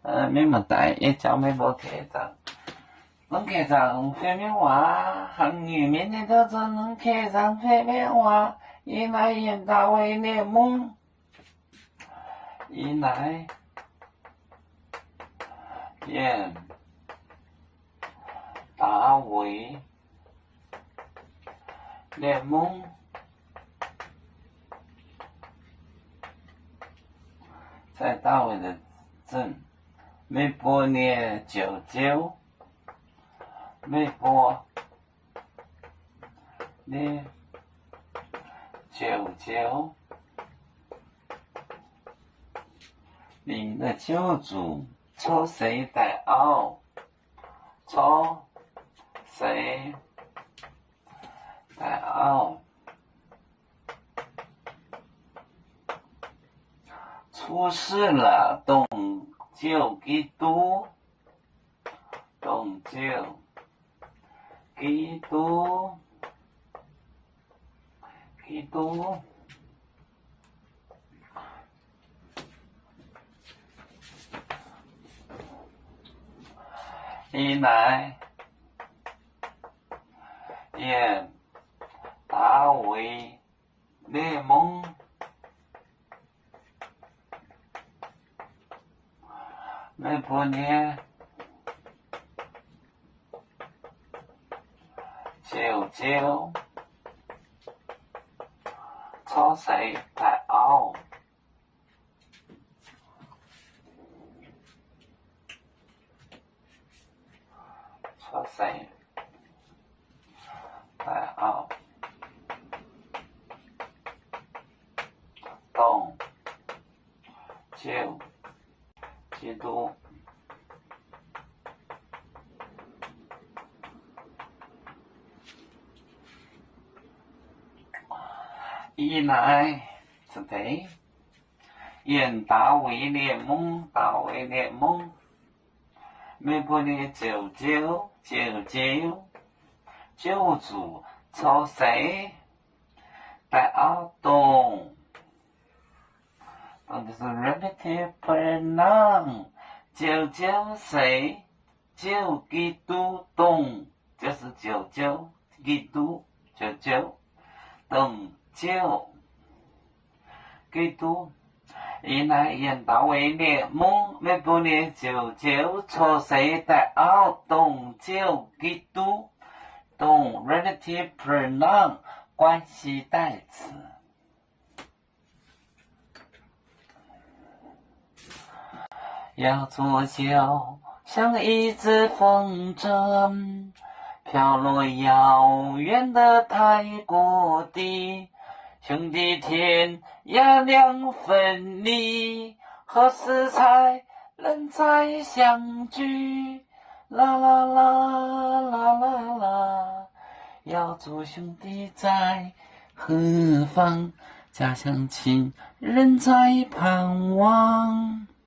你们带也叫没无客长，能客长会面话，汉语面前特征能客长会面话，一来演大为联盟，一来演大为联盟。在大卫的镇，每半年99，每半年99，您的救主抽谁带奥，抽谁带奥。出世了，动救基督，动救基督，基督。一来演大卫联盟。每半年99，抽谁带奥，抽谁带奥，动救基督。一来 today 演大卫联盟，大卫联盟。每半年99，救主抽谁带奥动，动就是 relative pronoun， 99谁，救基督动就是99，基督99，动救基督。一来演大卫联盟，每半年99，抽谁带奥动救基督，动 relative pronoun 关系代词。要做就像一只风筝，飘落遥远的泰国地，兄弟天涯两分离，何时才能再相聚？啦啦啦啦啦啦，要做兄弟在何方？家乡亲人在盼望。